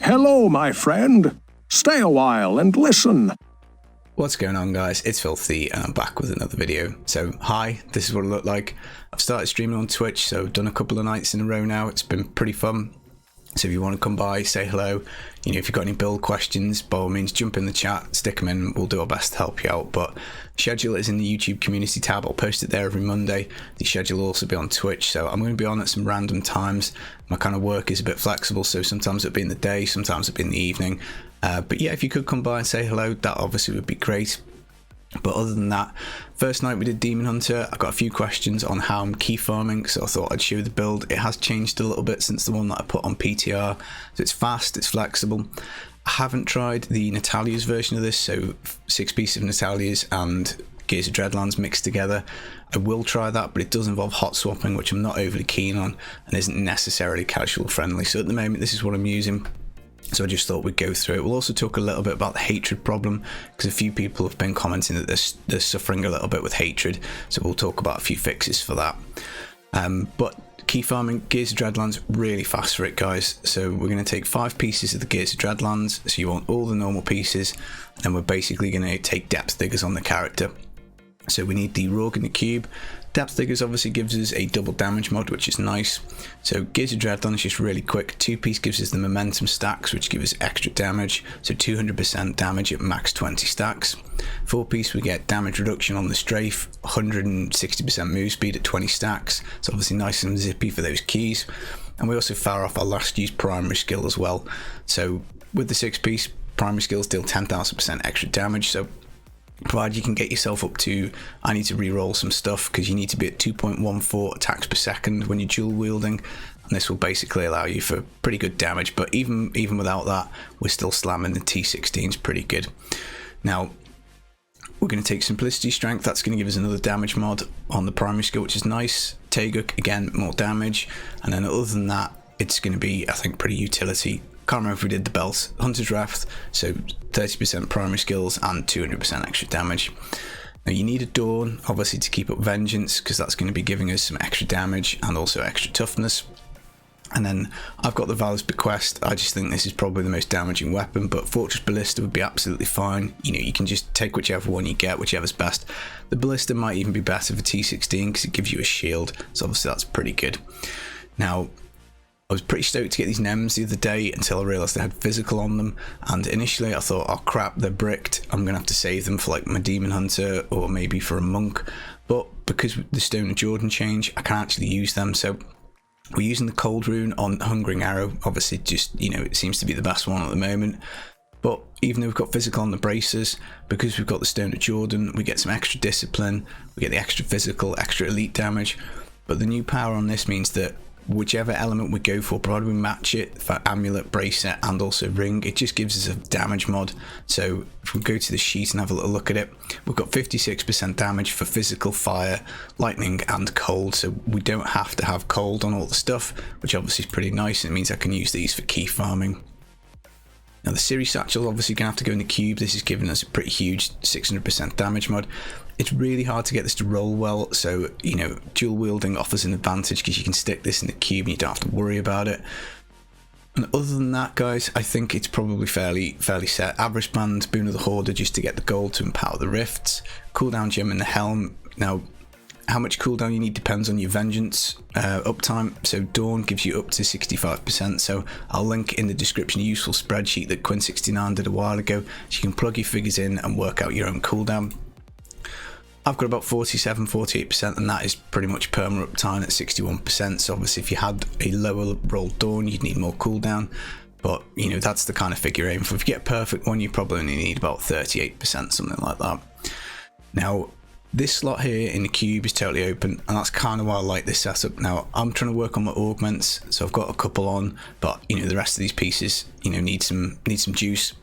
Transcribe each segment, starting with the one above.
Hello, my friend. Stay a while and listen. What's going on, guys? It's Filthy and I'm back with another video. So hi, this is what it looked like. I've started streaming on Twitch, so I've done a couple of nights in a row now. It's been pretty fun. So if you want to come by, say hello, if you've got any build questions, by all means jump in the chat, stick them in, we'll do our best to help you out. But schedule is in the YouTube community tab. I'll post it there every Monday. The schedule will also be on Twitch, so I'm going to be on at some random times. My kind of work is a bit flexible, so sometimes it'll be in the day, sometimes it'll be in the evening. But yeah, if you could come by and say hello, that obviously would be great. But other than that, first night we did Demon Hunter. I got a few questions on how I'm key farming, so I thought I'd show the build. It has changed a little bit since the one that I put on PTR, so it's fast, it's flexible. I haven't tried the Natalia's version of this, so 6 pieces of Natalia's and Gears of Dreadlands mixed together. I will try that, but it does involve hot swapping, which I'm not overly keen on and isn't necessarily casual friendly. So at the moment, this is what I'm using. So I just thought we'd go through it. We'll also talk a little bit about the hatred problem, because a few people have been commenting that they're suffering a little bit with hatred. So we'll talk about a few fixes for that. But key farming, Gears of Dreadlands, really fast for it, guys. So we're going to take 5 pieces of the Gears of Dreadlands. So you want all the normal pieces, and then we're basically going to take depth diggers on the character. So we need the Rogue and the Cube. Depth Diggers obviously gives us a double damage mod, which is nice. So Gears of Dreadlands is just really quick. 2-piece gives us the momentum stacks, which give us extra damage. So 200% damage at max 20 stacks. 4-piece we get damage reduction on the strafe, 160% move speed at 20 stacks. It's obviously nice and zippy for those keys. And we also fire off our last use primary skill as well. So with the 6-piece, primary skills deal 10,000% extra damage. So provided you can get yourself up to, I need to re-roll some stuff because you need to be at 2.14 attacks per second when you're dual wielding, and this will basically allow you for pretty good damage. But even without that, we're still slamming the T16s pretty good. Now we're going to take Simplicity Strength. That's going to give us another damage mod on the primary skill, which is nice. Taeguk, again, more damage. And then other than that, it's going to be, I think, pretty utility. Can't remember if we did the belt. Hunter's Wrath, so 30% primary skills and 200% extra damage. Now you need a Dawn, obviously, to keep up Vengeance, because that's going to be giving us some extra damage and also extra toughness. And then I've got the Valor's Bequest. I just think this is probably the most damaging weapon, but Fortress Ballista would be absolutely fine. You can just take whichever one you get, whichever's best. The Ballista might even be better for T16 because it gives you a shield, so obviously that's pretty good. Now, I was pretty stoked to get these NEMs the other day until I realised they had physical on them, and initially I thought, oh crap, they're bricked, I'm going to have to save them for like my Demon Hunter or maybe for a Monk. But because the Stone of Jordan change, I can actually use them. So we're using the Cold Rune on Hungering Arrow, obviously just, it seems to be the best one at the moment. But even though we've got physical on the bracers, because we've got the Stone of Jordan, we get some extra discipline, we get the extra physical, extra elite damage. But the new power on this means that whichever element we go for, provided we match it for amulet, bracelet and also ring, it just gives us a damage mod. So if we go to the sheet and have a little look at it, we've got 56% damage for physical, fire, lightning and cold. So we don't have to have cold on all the stuff, which obviously is pretty nice. It means I can use these for key farming. Now the Series Satchel obviously going to have to go in the cube. This is giving us a pretty huge 600% damage mod. It's really hard to get this to roll well, so dual wielding offers an advantage because you can stick this in the cube and you don't have to worry about it. And other than that, guys, I think it's probably fairly set. Avarice Band, Boon of the Hoarder, just to get the gold to empower the rifts. Cooldown gem in the helm. Now, how much cooldown you need depends on your Vengeance uptime. So Dawn gives you up to 65%. So I'll link in the description a useful spreadsheet that Quinn69 did a while ago, so you can plug your figures in and work out your own cooldown. I've got about 47-48%, and that is pretty much perma uptime at 61%. So obviously if you had a lower rolled Dawn, you'd need more cooldown. But that's the kind of figure you're aiming for. If you get a perfect one, you probably only need about 38%, something like that. Now, this slot here in the cube is totally open, and that's kind of why I like this setup. Now, I'm trying to work on my augments, so I've got a couple on, but the rest of these pieces, need some juice.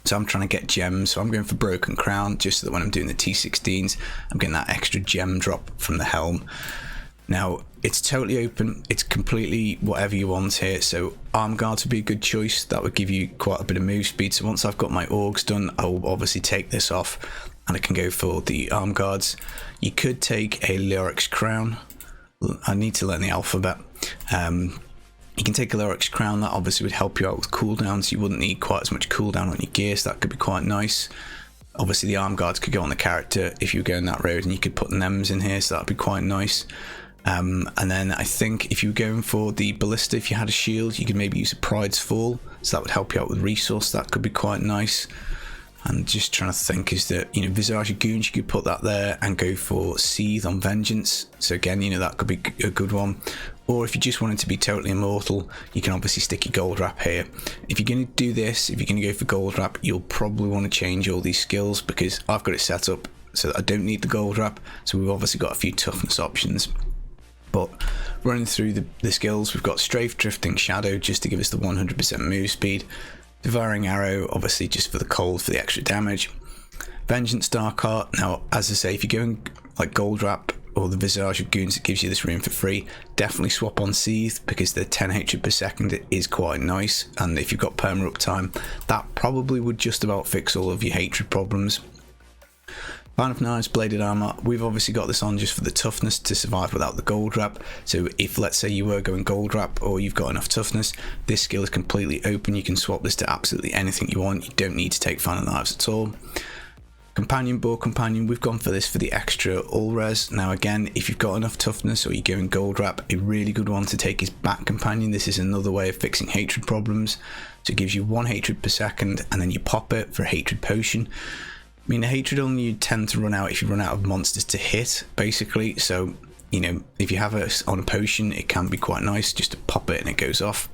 So I'm trying to get gems, so I'm going for Broken Crown, just so that when I'm doing the T16s, I'm getting that extra gem drop from the helm. Now, it's totally open, it's completely whatever you want here, so Arm Guards would be a good choice. That would give you quite a bit of move speed, so once I've got my Augs done, I will obviously take this off, and I can go for the Arm Guards. You could take a Lyrics Crown. I need to learn the alphabet. You can take a Loric's Crown, that obviously would help you out with cooldowns. You wouldn't need quite as much cooldown on your gear, so that could be quite nice. Obviously the arm guards could go on the character if you were going that road, and you could put NEMs in here, so that'd be quite nice. And then I think if you were going for the ballista, if you had a shield, you could maybe use a Pride's Fall, so that would help you out with resource. That could be quite nice. And just trying to think, is that, you know, Visage of Goons, you could put that there and go for Seethe on Vengeance. So again, you know, that could be a good one. Or if you just wanted to be totally immortal, you can obviously stick your gold wrap here. If you're going to do this, if you're going to go for gold wrap, you'll probably want to change all these skills, because I've got it set up so that I don't need the gold wrap. So we've obviously got a few toughness options. But running through the skills, we've got Strafe, Drifting, Shadow, just to give us the 100% move speed. Devouring Arrow, obviously just for the cold, for the extra damage. Vengeance, Dark Heart. Now, as I say, if you're going like Gold Wrap or the Visage of Goons that gives you this room for free, definitely swap on Seethe, because the 10 hatred per second is quite nice. And if you've got perma uptime, that probably would just about fix all of your hatred problems. Fan of Knives, Bladed Armor, we've obviously got this on just for the toughness to survive without the gold wrap. So if, let's say, you were going gold wrap or you've got enough toughness, this skill is completely open. You can swap this to absolutely anything you want. You don't need to take Fan of Knives at all. Companion, Boar Companion, we've gone for this for the extra all res. Now again, if you've got enough toughness or you're going gold wrap, a really good one to take is Bat Companion. This is another way of fixing hatred problems. So it gives you 1 hatred per second, and then you pop it for a hatred potion. I mean, the hatred only you tend to run out if you run out of monsters to hit, basically. So, you know, if you have it on a potion, it can be quite nice just to pop it and it goes off.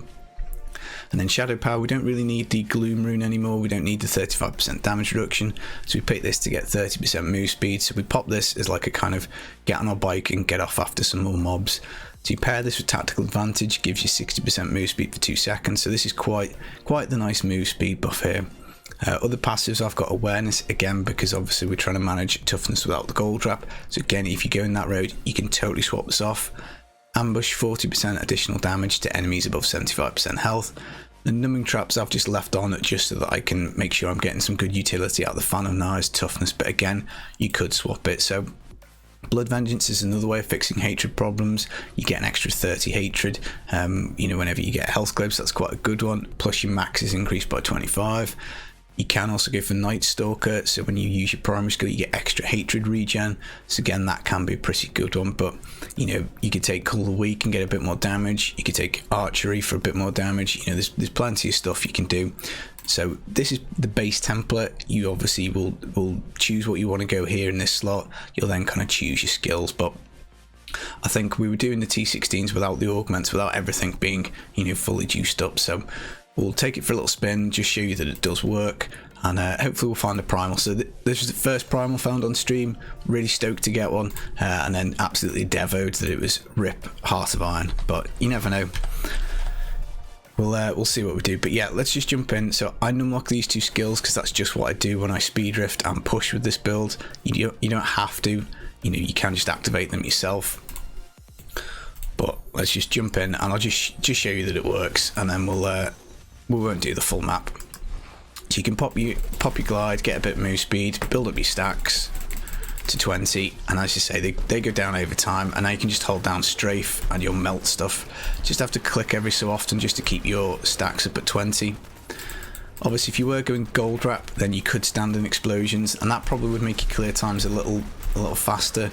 And then Shadow Power, we don't really need the Gloom Rune anymore. We don't need the 35% damage reduction. So we pick this to get 30% move speed. So we pop this as like a kind of get on our bike and get off after some more mobs. So you pair this with Tactical Advantage, gives you 60% move speed for 2 seconds. So this is quite the nice move speed buff here. Other passives, I've got Awareness, again, because obviously we're trying to manage toughness without the gold wrap. So again, if you go in that road, you can totally swap this off. Ambush, 40% additional damage to enemies above 75% health. The Numbing Traps I've just left on just so that I can make sure I'm getting some good utility out of the Fan of Knives toughness, but again, you could swap it. So Blood Vengeance is another way of fixing hatred problems. You get an extra 30 hatred, you know, whenever you get health globes. That's quite a good one. Plus your max is increased by 25. You can also go for Night Stalker, so when you use your primary skill, you get extra hatred regen. So again, that can be a pretty good one. But you know, you could take Call of the Weak and get a bit more damage. You could take Archery for a bit more damage. You know, there's plenty of stuff you can do. So this is the base template. You obviously will choose what you want to go here in this slot. You'll then kind of choose your skills. But I think we were doing the T16s without the augments, without everything being, you know, fully juiced up. So we'll take it for a little spin, just show you that it does work, and hopefully we'll find a primal. So this was the first primal found on stream. Really stoked to get one, and then absolutely devoed that it was RIP Heart of Iron. But you never know. We'll see what we do. But yeah, let's just jump in. So I unlock these 2 skills because that's just what I do when I speed drift and push with this build. You don't have to. You know, you can just activate them yourself. But let's just jump in, and I'll just show you that it works, and then we won't do the full map. So you can pop your glide, get a bit of move speed, build up your stacks to 20, and as you say, they go down over time, and now you can just hold down strafe and you'll melt stuff. Just have to click every so often just to keep your stacks up at 20. Obviously, if you were going gold wrap, then you could stand in explosions, and that probably would make your clear times a little faster.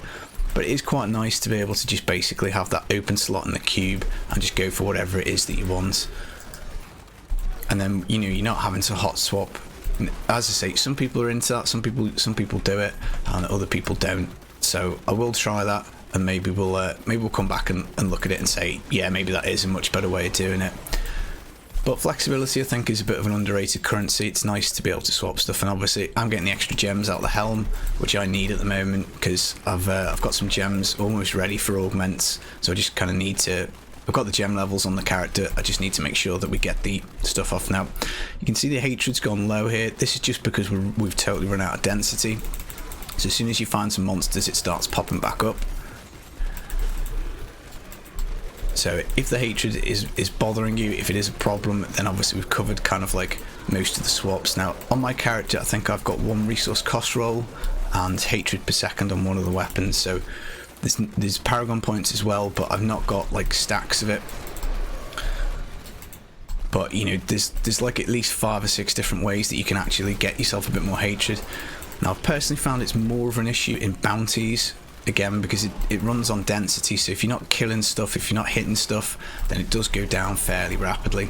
But it is quite nice to be able to just basically have that open slot in the cube and just go for whatever it is that you want. And then, you know, you're not having to hot swap. As I say, some people are into that, some people do it, and other people don't. So I will try that, and maybe we'll come back and look at it and say, yeah, maybe that is a much better way of doing it. But flexibility, I think, is a bit of an underrated currency. It's nice to be able to swap stuff, and obviously I'm getting the extra gems out of the helm, which I need at the moment, because I've got some gems almost ready for augments, so I just kind of need to. I've got the gem levels on the character, I just need to make sure that we get the stuff off now. You can see the hatred's gone low here. This is just because we've totally run out of density. So as soon as you find some monsters, it starts popping back up. So if the hatred is bothering you, if it is a problem, then obviously we've covered kind of like most of the swaps. Now on my character, I think I've got 1 resource cost roll and hatred per second on one of the weapons. So there's paragon points as well, but I've not got like stacks of it. But you know, there's like at least 5 or 6 different ways that you can actually get yourself a bit more hatred. Now I've personally found it's more of an issue in bounties, again because it runs on density, so if you're not killing stuff, if you're not hitting stuff, then it does go down fairly rapidly.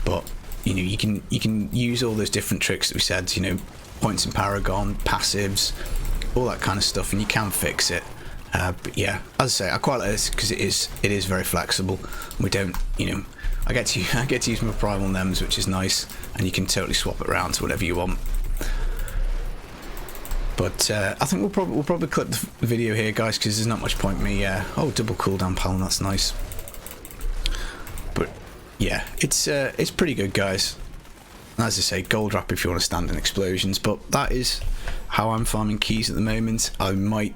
But you know, you can use all those different tricks that we said, you know, points in Paragon, passives, all that kind of stuff, and you can fix it. But yeah, as I say, I quite like this because it is very flexible. We don't, you know, I get to use my primal nems, which is nice, and you can totally swap it around to whatever you want. But I think we'll probably clip the video here, guys, because there's not much point me. Oh, double cooldown palm, that's nice. But yeah, it's pretty good, guys. As I say, gold wrap if you want to stand in explosions. But that is how I'm farming keys at the moment. I might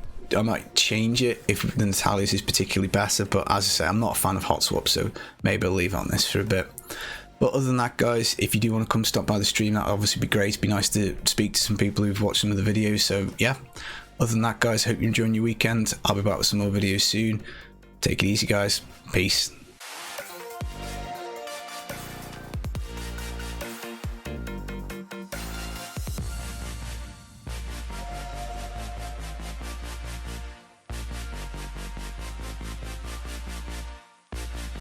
change it if the Natalia's is particularly better, but as I say, I'm not a fan of hot swaps, so maybe I'll leave on this for a bit. But other than that, guys, if you do want to come stop by the stream, that would obviously be great. It'd be nice to speak to some people who've watched some of the videos. So yeah, other than that, guys, hope you're enjoying your weekend. I'll be back with some more videos soon. Take it easy, guys. Peace.